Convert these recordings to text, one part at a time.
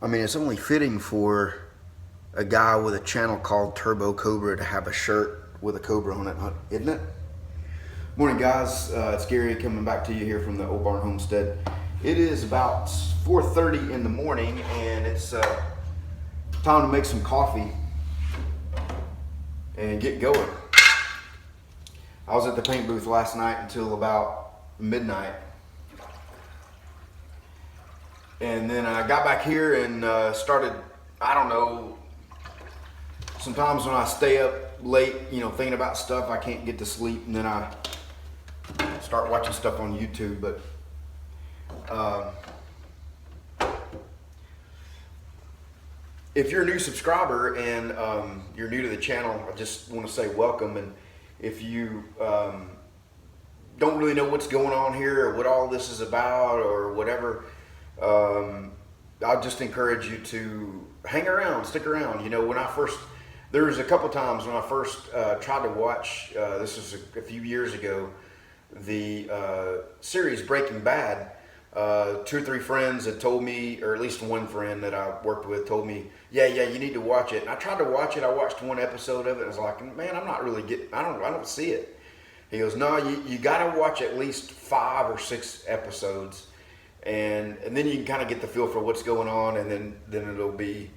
I mean, it's only fitting for a guy with a channel called Turbo Cobra to have a shirt with a cobra on it, isn't it? Morning, guys. It's Gary coming back to you here from the Oldbarn Homestead. It is about 4:30 in the morning, and it's time to make some coffee and get going. I was at the paint booth last night until about midnight. And then I got back here and started, I don't know, sometimes when I stay up late, thinking about stuff, I can't get to sleep, and then I start watching stuff on YouTube. But if you're a new subscriber and you're new to the channel, I just want to say welcome. And if you don't really know what's going on here or what all this is about or whatever, I'll just encourage you to hang around, stick around. There was a couple times when I first tried to watch, this was a few years ago, the series Breaking Bad. 2 or 3 friends had told me, or at least one friend that I worked with told me, yeah, you need to watch it. And I tried to watch it. I watched one episode of it. And I was like, man, I'm not really getting, I don't see it. He goes, no, you got to watch at least 5 or 6 episodes. And then you can kind of get the feel for what's going on, and then it'll be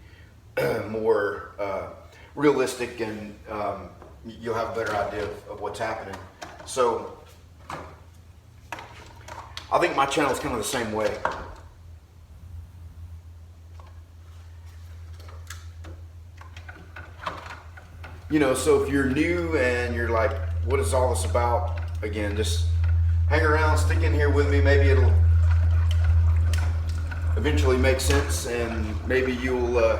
more realistic, and you'll have a better idea of what's happening. So I think my channel is kind of the same way. So if you're new and you're like, what is all this about? Again, just hang around, stick in here with me. Maybe it'll eventually make sense, and maybe you'll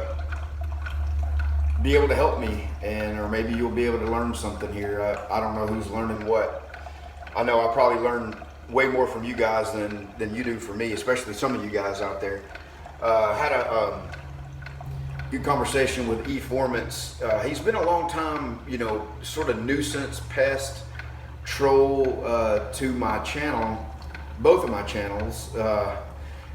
be able to help me, or maybe you'll be able to learn something here. I don't know who's learning what. I know I probably learn way more from you guys than you do from me, especially some of you guys out there. Had a good conversation with Eformance. He's been a long time, sort of nuisance, pest, troll to my channel, both of my channels.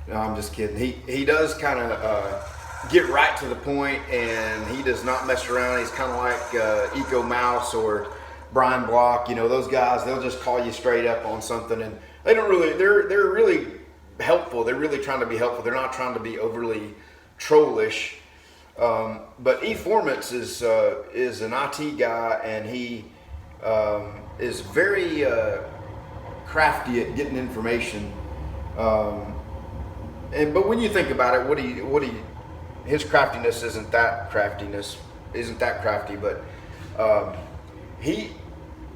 No, I'm just kidding. He does kind of get right to the point, and he does not mess around. He's kind of like Eco Mouse or Brian Block. Those guys, they'll just call you straight up on something, and they don't really, they're really helpful. They're really trying to be helpful. They're not trying to be overly trollish. But Eformance is an IT guy, and he is very crafty at getting information. But when you think about it, his craftiness isn't that crafty, but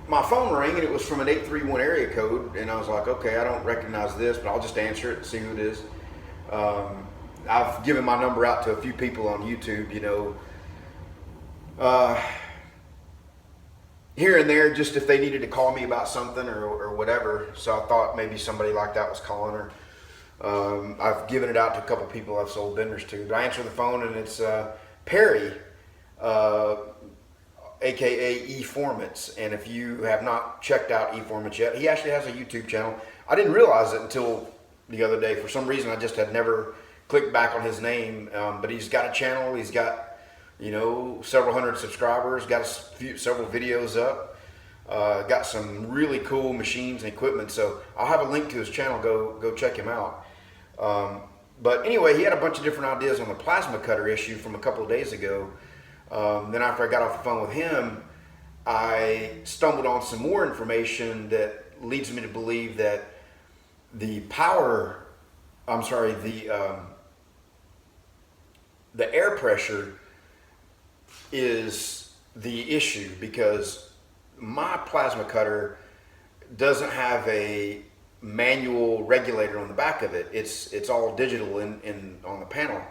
my phone rang, and it was from an 831 area code, and I was like, okay, I don't recognize this, but I'll just answer it and see who it is. I've given my number out to a few people on YouTube, here and there, just if they needed to call me about something or whatever. So I thought maybe somebody like that was calling her. I've given it out to a couple people I've sold benders to. But I answer the phone, and it's Perry, aka Eformance. And if you have not checked out Eformance yet, he actually has a YouTube channel. I didn't realize it until the other day. For some reason, I just had never clicked back on his name. But he's got a channel. He's got several hundred subscribers. Got several videos up. Got some really cool machines and equipment. So I'll have a link to his channel. Go check him out. But anyway, he had a bunch of different ideas on the plasma cutter issue from a couple of days ago. Then after I got off the phone with him, I stumbled on some more information that leads me to believe that the air pressure is the issue, because my plasma cutter doesn't have a manual regulator on the back of it. It's all digital on the panel,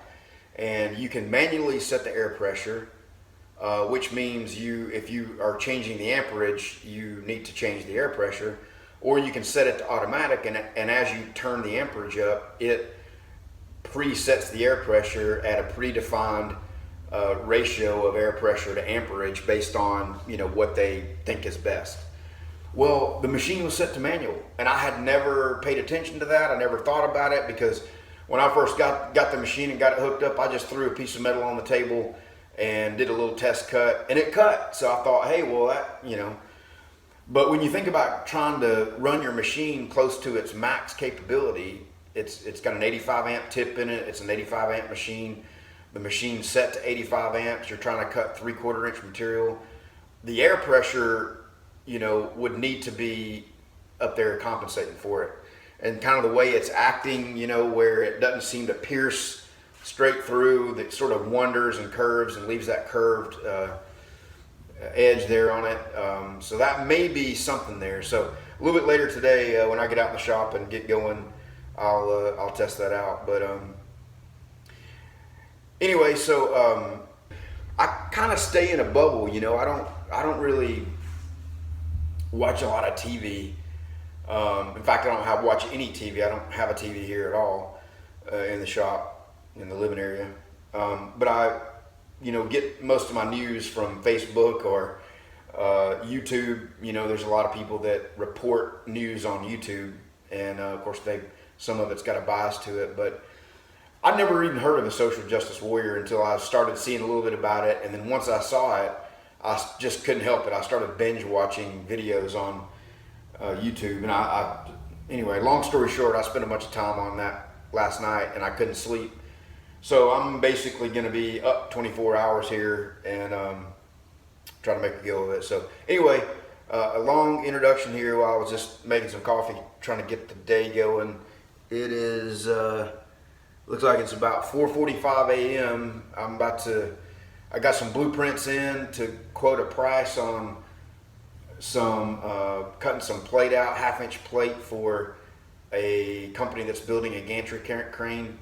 and you can manually set the air pressure, which means if you are changing the amperage, you need to change the air pressure, or you can set it to automatic, and as you turn the amperage up, it presets the air pressure at a predefined ratio of air pressure to amperage based on what they think is best. Well, the machine was set to manual, and I had never paid attention to that. I never thought about it, because when I first got the machine and got it hooked up, I just threw a piece of metal on the table and did a little test cut, and it cut. So I thought, hey, well, that, you know. But when you think about trying to run your machine close to its max capability, it's got an 85 amp tip in it. It's an 85 amp machine. The machine's set to 85 amps. You're trying to cut 3/4 inch material. The air pressure, you know, would need to be up there compensating for it. And kind of the way it's acting, you know, where it doesn't seem to pierce straight through, that sort of wanders and curves and leaves that curved edge there on it. So that may be something there. So a little bit later today, when I get out in the shop and get going, I'll test that out. But anyway, so I kind of stay in a bubble, you know. I don't really watch a lot of TV. In fact, I don't watch any TV. I don't have a TV here at all in the shop, in the living area. But I, you know, get most of my news from Facebook or YouTube. You know, there's a lot of people that report news on YouTube, and of course, some of it's got a bias to it. But I never even heard of a social justice warrior until I started seeing a little bit about it, and then once I saw it, I just couldn't help it. I started binge watching videos on YouTube, and anyway, long story short, I spent a bunch of time on that last night, and I couldn't sleep. So I'm basically going to be up 24 hours here and try to make a go of it. So anyway, a long introduction here while I was just making some coffee, trying to get the day going. It is, looks like it's about 4:45 a.m. I got some blueprints in to quote a price on some cutting some plate out, 1/2 inch plate for a company that's building a gantry crane.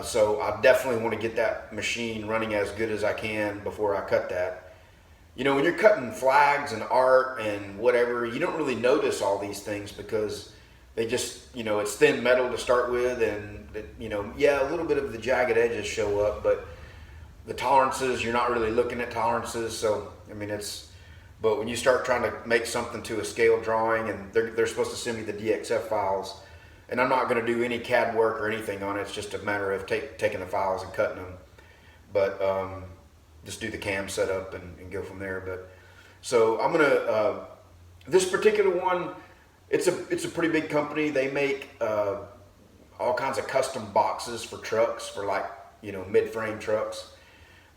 So I definitely want to get that machine running as good as I can before I cut that. You know, when you're cutting flags and art and whatever, you don't really notice all these things because they just, you know, it's thin metal to start with, and you know, yeah, a little bit of the jagged edges show up, but the tolerances, you're not really looking at tolerances. So I mean, but when you start trying to make something to a scale drawing, and they're supposed to send me the DXF files, and I'm not going to do any CAD work or anything on it. It's just a matter of taking the files and cutting them. But just do the cam setup and go from there. But so I'm gonna this particular one. It's a pretty big company. They make all kinds of custom boxes for trucks, for like, you know, mid-frame trucks,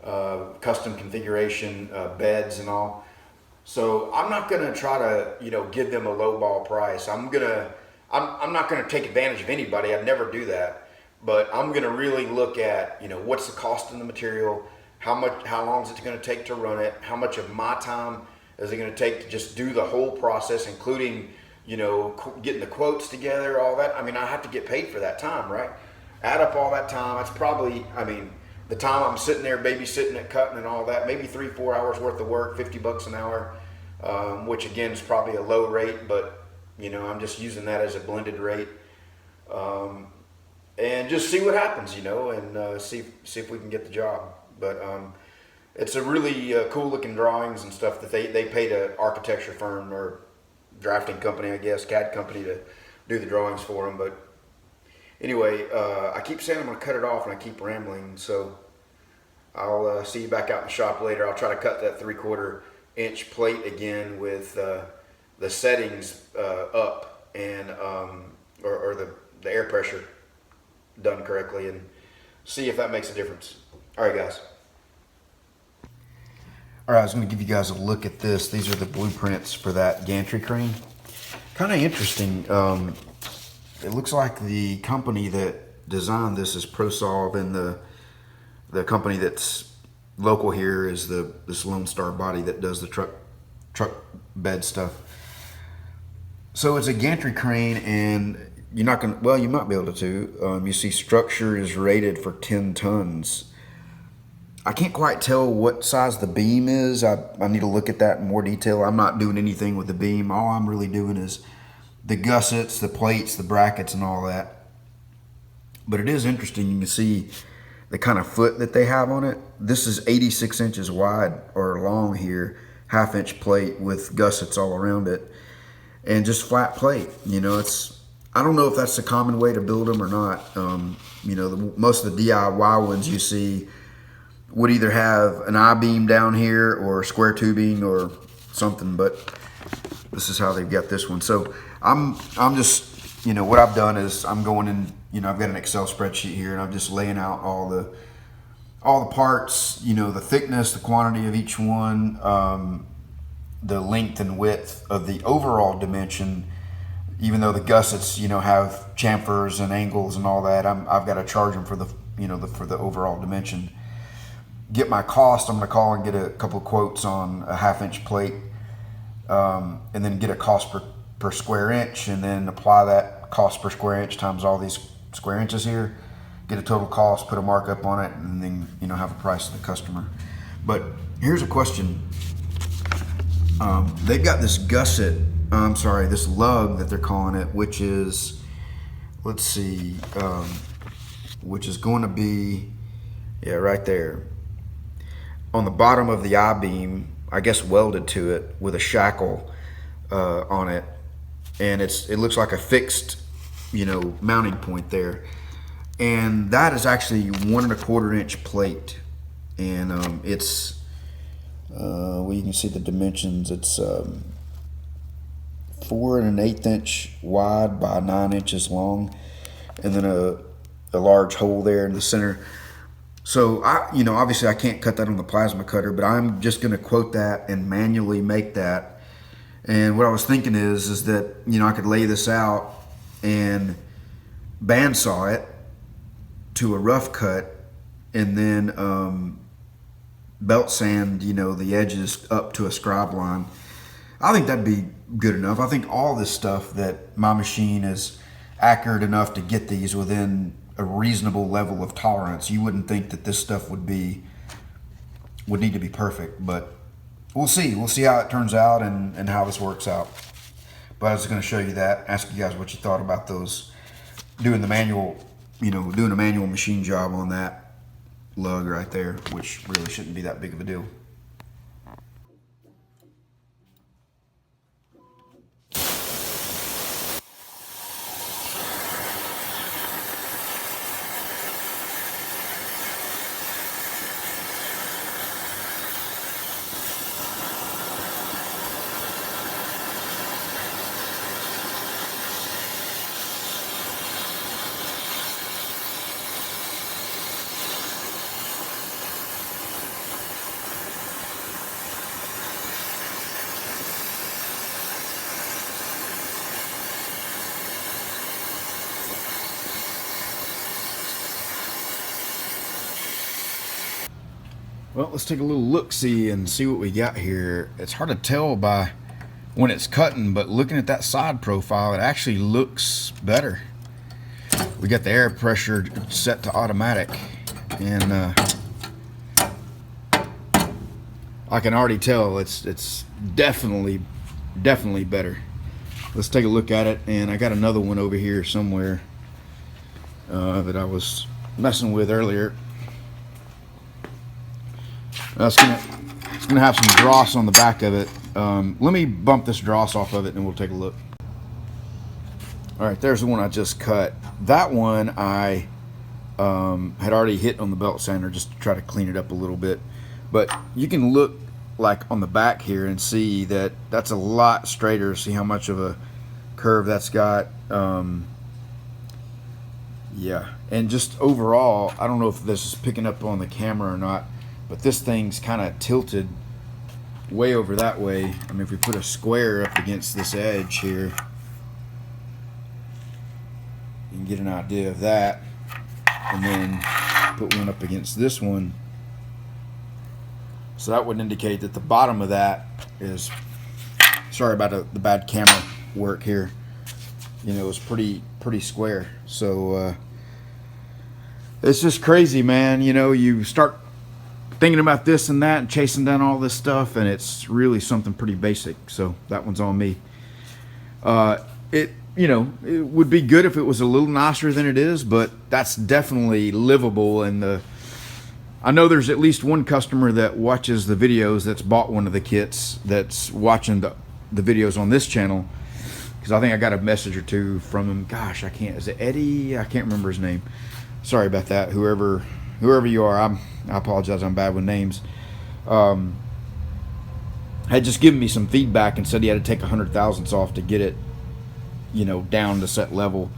custom configuration beds and all. So I'm not gonna try to, you know, give them a lowball price. I'm not gonna take advantage of anybody. I'd never do that. But I'm gonna really look at, you know, what's the cost of the material, how long is it gonna take to run it, how much of my time is it gonna take to just do the whole process, including, you know, getting the quotes together, all that. I mean, I have to get paid for that time, right? Add up all that time. It's probably, I mean, the time I'm sitting there babysitting it, cutting and all that, maybe 3-4 hours worth of work, $50 an hour, which again is probably a low rate, but you know, I'm just using that as a blended rate, and just see what happens, you know, and see if we can get the job. But it's a really cool looking drawings and stuff that they paid an architecture firm or drafting company, I guess, CAD company, to do the drawings for them. But anyway, I keep saying I'm going to cut it off, and I keep rambling, so I'll see you back out in the shop later. I'll try to cut that 3/4 inch plate again with the settings up, and or the air pressure done correctly, and see if that makes a difference. All right, guys. All right, I was going to give you guys a look at this. These are the blueprints for that gantry crane. Kind of interesting. It looks like the company that designed this is ProSolve, and the company that's local here is this Lone Star Body that does the truck bed stuff. So it's a gantry crane, and you're not gonna, well, you might be able to. You see structure is rated for 10 tons. I can't quite tell what size the beam is. I need to look at that in more detail. I'm not doing anything with the beam. All I'm really doing is the gussets, the plates, the brackets, and all that. But it is interesting. You can see the kind of foot that they have on it. This is 86 inches wide or long here, 1/2 inch plate with gussets all around it, and just flat plate. You know, I don't know if that's the common way to build them or not. You know, most of the DIY ones you see would either have an I-beam down here or square tubing or something, but this is how they've got this one. So I'm just, you know, what I've done is I'm going in, you know, I've got an Excel spreadsheet here and I'm just laying out all the parts, you know, the thickness, the quantity of each one, the length and width of the overall dimension. Even though the gussets, you know, have chamfers and angles and all that, I've got to charge them for the, you know, for the overall dimension. Get my cost. I'm going to call and get a couple of quotes on a 1/2 inch plate, and then get a cost per square inch, and then apply that cost per square inch times all these square inches here. Get a total cost, put a markup on it, and then, you know, have a price to the customer. But here's a question. They've got this gusset. I'm sorry, this lug that they're calling it, which is, let's see, which is going to be, yeah, right there on the bottom of the I-beam, I guess welded to it with a shackle on it, and it looks like a fixed, you know, mounting point there, and that is actually 1 1/4 inch plate, and it's well, you can see the dimensions. It's 4 1/8 inch wide by 9 inches long, and then a large hole there in the center. So you know, obviously I can't cut that on the plasma cutter, but I'm just going to quote that and manually make that. And what I was thinking is that, you know, I could lay this out and bandsaw it to a rough cut, and then belt sand, you know, the edges up to a scribe line. I think that'd be good enough. I think all this stuff, that my machine is accurate enough to get these within a reasonable level of tolerance. You wouldn't think that this stuff would need to be perfect, but we'll see. We'll see how it turns out and how this works out. But I was going to show you that, ask you guys what you thought about those, doing the manual, you know, doing a manual machine job on that lug right there, which really shouldn't be that big of a deal. Well, let's take a little look-see and see what we got here. It's hard to tell by when it's cutting, but looking at that side profile, it actually looks better. We got the air pressure set to automatic, and I can already tell it's definitely better. Let's take a look at it, and I got another one over here somewhere that I was messing with earlier. It's gonna have some dross on the back of it. Let me bump this dross off of it and we'll take a look. All right, there's the one I just cut. That one I had already hit on the belt sander just to try to clean it up a little bit. But you can look like on the back here and see that that's a lot straighter. See how much of a curve that's got. Yeah, and just overall, I don't know if this is picking up on the camera or not, but this thing's kind of tilted way over that way. I mean, if we put a square up against this edge here, you can get an idea of that. And then put one up against this one. So that would indicate that the bottom of that is, sorry about the bad camera work here, you know, it's pretty square. So it's just crazy, man. You know, you start thinking about this and that and chasing down all this stuff, and it's really something pretty basic. So that one's on me. You know, it would be good if it was a little nicer than it is, but that's definitely livable. And I know there's at least one customer that watches the videos that's bought one of the kits, that's watching the videos on this channel, because I think I got a message or two from him. Gosh, is it Eddie? I can't remember his name. Sorry about that. Whoever you are, I apologize. I'm bad with names. Had just given me some feedback and said he had to take 100 thousandths off to get it, down to set level.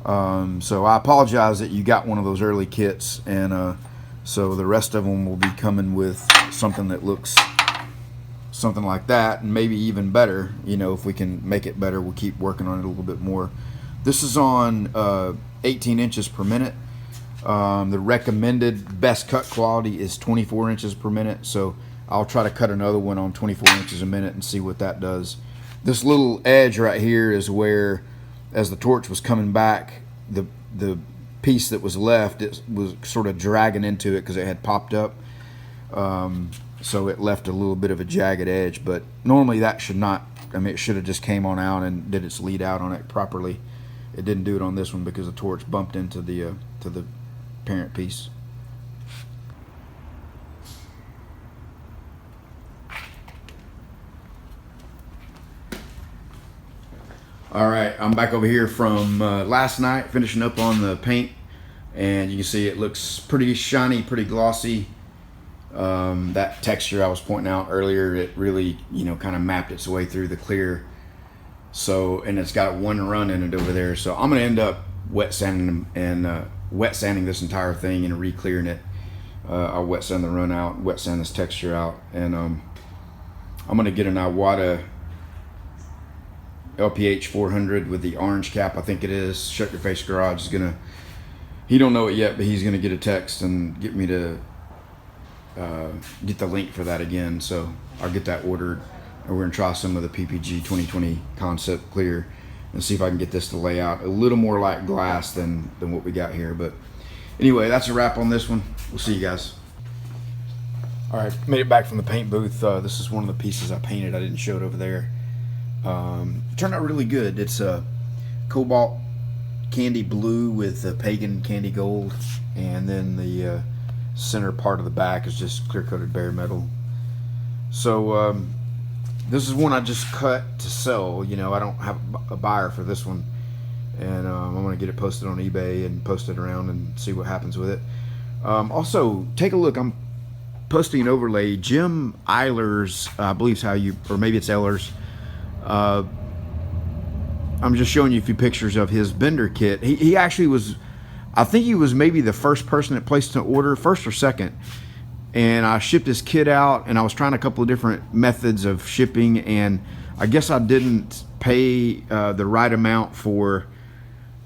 So I apologize that you got one of those early kits, and so the rest of them will be coming with something that looks something like that, and maybe even better. If we can make it better, we'll keep working on it a little bit more. This is on 18 inches per minute. The recommended best cut quality is 24 inches per minute, so I'll try to cut another one on 24 inches a minute and see what that does. This little edge right here is where, as the torch was coming back, the piece that was left, it was sort of dragging into it because it had popped up. So it left a little bit of a jagged edge, but normally that should not. It should have just came on out and did its lead out on it properly. It didn't do it on this one because the torch bumped into the parent piece. All right, I'm back over here from last night, finishing up on the paint, and you can see it looks pretty shiny, pretty glossy. That texture I was pointing out earlier, it really, kind of mapped its way through the clear. So, and it's got one run in it over there. So I'm gonna end up wet sanding and wet sanding this entire thing and re-clearing it. I'll wet sand the run out, wet sand this texture out, and I'm gonna get an Iwata LPH 400 with the orange cap, I think it is. Shut Your Face Garage is gonna, he don't know it yet, but he's gonna get a text and get me to get the link for that again. So I'll get that ordered, and we're gonna try some of the PPG 2020 concept clear and see if I can get this to lay out a little more like glass than what we got here. But anyway, that's a wrap on this one. We'll see you guys. All right, made it back from the paint booth. This is one of the pieces I painted. I didn't show it over there. It turned out really good. It's a cobalt candy blue with pagan candy gold, and then the center part of the back is just clear coated bare metal. So this is one I just cut to sell. I don't have a buyer for this one, and I'm gonna get it posted on eBay and post it around and see what happens with it. Also, take a look. I'm posting an overlay. Jim Eilers, I believe is how you, or maybe it's Ehlers. I'm just showing you a few pictures of his bender kit. He actually was, I think he was maybe the first person that placed an order, first or second. And I shipped his kit out, and I was trying a couple of different methods of shipping, and I guess I didn't pay the right amount for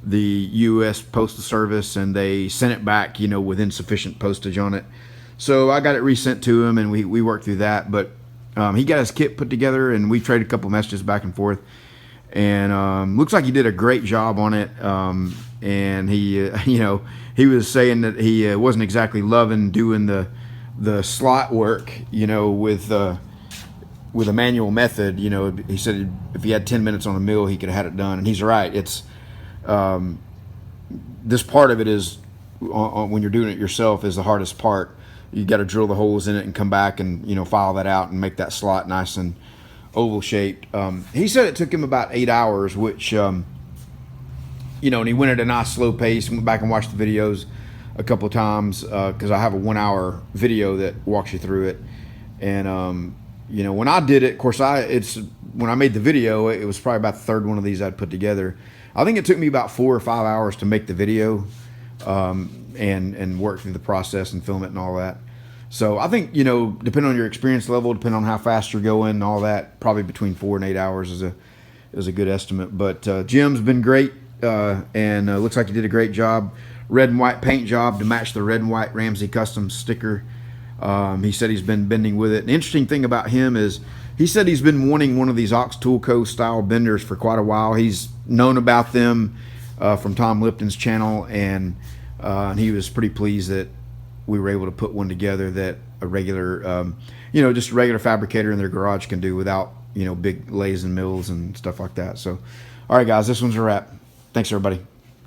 the U.S. Postal Service, and they sent it back, with insufficient postage on it. So I got it resent to him, and we worked through that. But he got his kit put together, and we traded a couple messages back and forth. And looks like he did a great job on it. And he, he was saying that he wasn't exactly loving doing the slot work, with a manual method. He said if he had 10 minutes on the mill, he could have had it done. And he's right. It's this part of it is when you're doing it yourself is the hardest part. You got to drill the holes in it and come back and file that out and make that slot nice and oval shaped. He said it took him about 8 hours, which and he went at a nice slow pace. Went back and watched the videos a couple of times because I have a 1 hour video that walks you through it. And when I did it, of course, when I made the video, it was probably about the third one of these I'd put together. I think it took me about 4 or 5 hours to make the video and work through the process and film it and all that. So I think, depending on your experience level, depending on how fast you're going and all that, probably between 4 and 8 hours is a good estimate. But Jim's been great, and looks like he did a great job. Red and white paint job to match the red and white Ramsey Custom sticker. He said he's been bending with it. The interesting thing about him is he said he's been wanting one of these Ox Tool Co. style benders for quite a while. He's known about them from Tom Lipton's channel, and he was pretty pleased that we were able to put one together that a regular, just a regular fabricator in their garage can do without, big lathes and mills and stuff like that. So, all right, guys, this one's a wrap. Thanks, everybody.